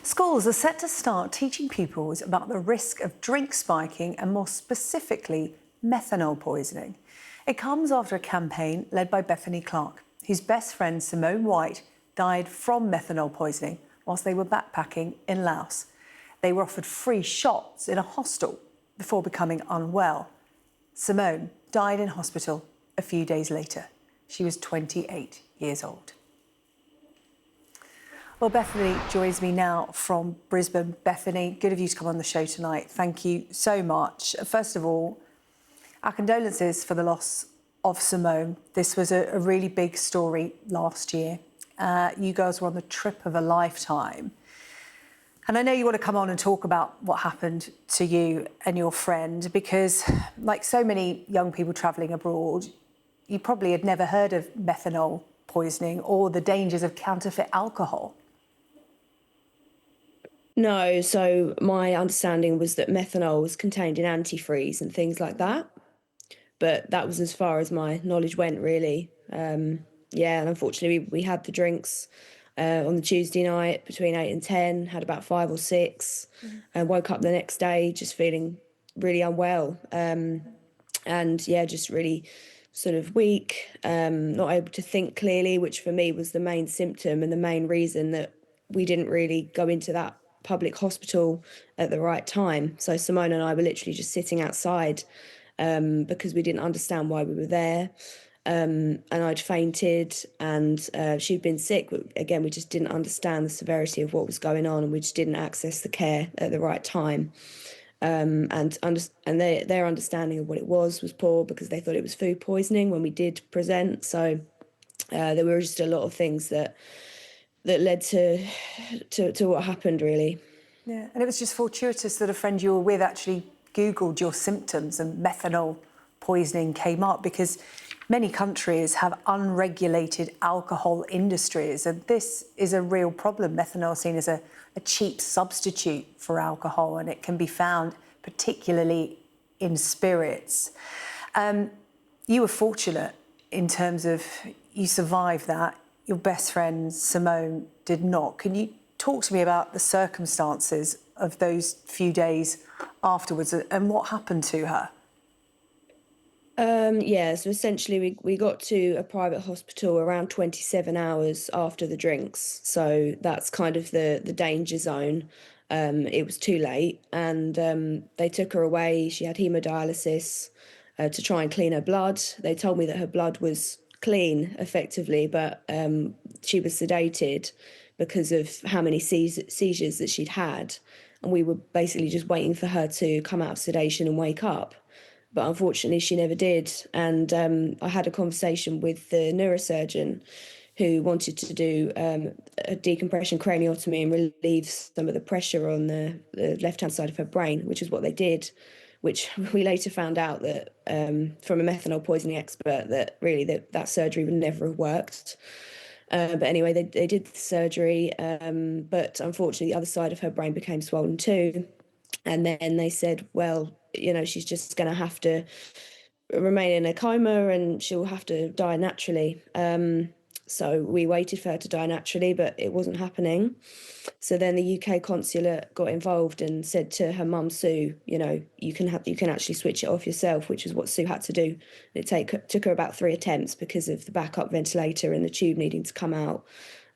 Schools are set to start teaching pupils about the risk of drink spiking and, more specifically, methanol poisoning. It comes after a campaign led by Bethany Clarke, whose best friend Simone White died from methanol poisoning whilst they were backpacking in Laos. They were offered free shots in a hostel before becoming unwell. Simone died in hospital a few days later. She was 28 years old. Well, Bethany joins me now from Brisbane. Bethany, good of you to come on the show tonight. Thank you so much. First of all, our condolences for the loss of Simone. This was a really big story last year. You girls were on the trip of a lifetime. And I know you want to come on and talk about what happened to you and your friend, because like so many young people travelling abroad, you probably had never heard of methanol poisoning or the dangers of counterfeit alcohol. No, so my understanding was that methanol was contained in antifreeze and things like that. But that was as far as my knowledge went, really. Yeah, and unfortunately, we had the drinks on the Tuesday night between 8 and 10, had about 5 or 6, and woke up the next day just feeling really unwell. And yeah, just really sort of weak, not able to think clearly, which for me was the main symptom and the main reason that we didn't really go into that public hospital at the right time. So Simone and I were literally just sitting outside because we didn't understand why we were there. And I'd fainted and she'd been sick. But again, we just didn't understand the severity of what was going on, and we just didn't access the care at the right time. And their understanding of what it was poor, because they thought it was food poisoning when we did present. So there were just a lot of things that led to what happened, really. Yeah, and it was just fortuitous that a friend you were with actually Googled your symptoms and methanol poisoning came up, because many countries have unregulated alcohol industries, and this is a real problem. Methanol is seen as a cheap substitute for alcohol, and it can be found particularly in spirits. You were fortunate in terms of you survived that. Your best friend Simone did not. Can you talk to me about the circumstances of those few days afterwards and what happened to her? Yeah, so essentially we got to a private hospital around 27 hours after the drinks. So that's kind of the danger zone. It was too late, and they took her away. She had hemodialysis to try and clean her blood. They told me that her blood was clean, effectively, but she was sedated because of how many seizures that she'd had. And we were basically just waiting for her to come out of sedation and wake up. But unfortunately, she never did. And I had a conversation with the neurosurgeon who wanted to do a decompression craniotomy and relieve some of the pressure on the left-hand side of her brain, which is what they did, which we later found out that from a methanol poisoning expert that really that surgery would never have worked. But anyway, they did the surgery, but unfortunately the other side of her brain became swollen too. And then they said, well, you know, she's just going to have to remain in a coma and she'll have to die naturally. So we waited for her to die naturally, but it wasn't happening. So then the UK consulate got involved and said to her mum, Sue, you know, you can actually switch it off yourself, which is what Sue had to do. It took her about 3 attempts because of the backup ventilator and the tube needing to come out.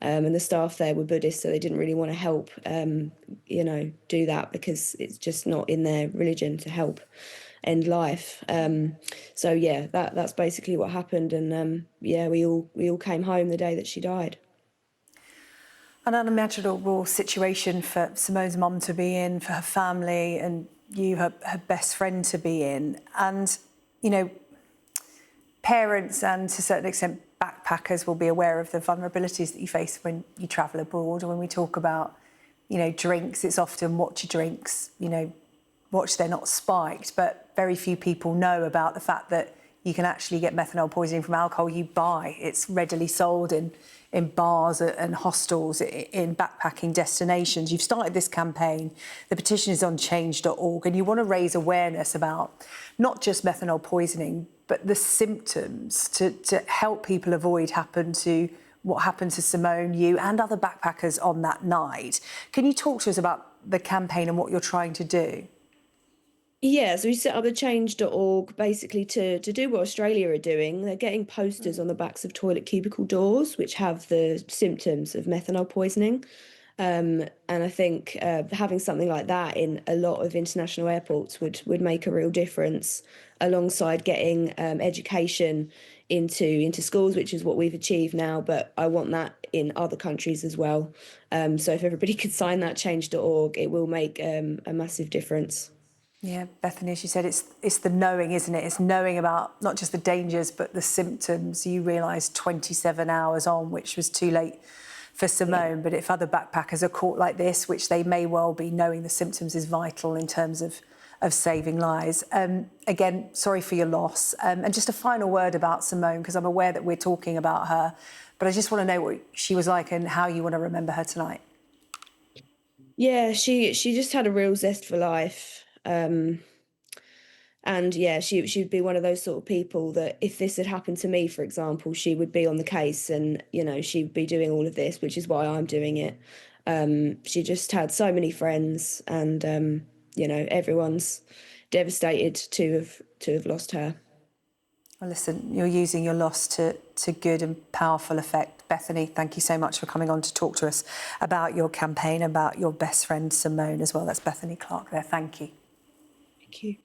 And the staff there were Buddhist, so they didn't really want to help, you know, do that, because it's just not in their religion to help end life. So yeah, that's basically what happened. And yeah, we all came home the day that she died. An unimaginable situation for Simone's mum to be in, for her family, and you, her best friend, to be in. And, you know, parents and to a certain extent backpackers will be aware of the vulnerabilities that you face when you travel abroad. And when we talk about, you know, drinks, it's often watch your drinks, you know, watch they're not spiked. But very few people know about the fact that you can actually get methanol poisoning from alcohol you buy. It's readily sold in bars and hostels, in backpacking destinations. You've started this campaign. The petition is on change.org, and you want to raise awareness about not just methanol poisoning, but the symptoms to help people avoid happen to what happened to Simone, you and other backpackers on that night. Can you talk to us about the campaign and what you're trying to do? Yeah, so we set up the change.org basically to do what Australia are doing. They're getting posters on the backs of toilet cubicle doors which have the symptoms of methanol poisoning. And I think having something like that in a lot of international airports would make a real difference, alongside getting education into schools, which is what we've achieved now. But I want that in other countries as well. So if everybody could sign that change.org, it will make a massive difference. Yeah, Bethany, as you said, it's the knowing, isn't it? It's knowing about not just the dangers, but the symptoms. You realised 27 hours on, which was too late for Simone. Yeah. But if other backpackers are caught like this, which they may well be, knowing the symptoms is vital in terms of saving lives. Again, sorry for your loss. And just a final word about Simone, because I'm aware that we're talking about her, but I just want to know what she was like and how you want to remember her tonight. Yeah, she just had a real zest for life. And yeah, she'd be one of those sort of people that if this had happened to me, for example, she would be on the case and, she'd be doing all of this, which is why I'm doing it. She just had so many friends and, everyone's devastated to have lost her. Well, listen, you're using your loss to good and powerful effect. Bethany, thank you so much for coming on to talk to us about your campaign, about your best friend Simone as well. That's Bethany Clarke there. Thank you. Thank you.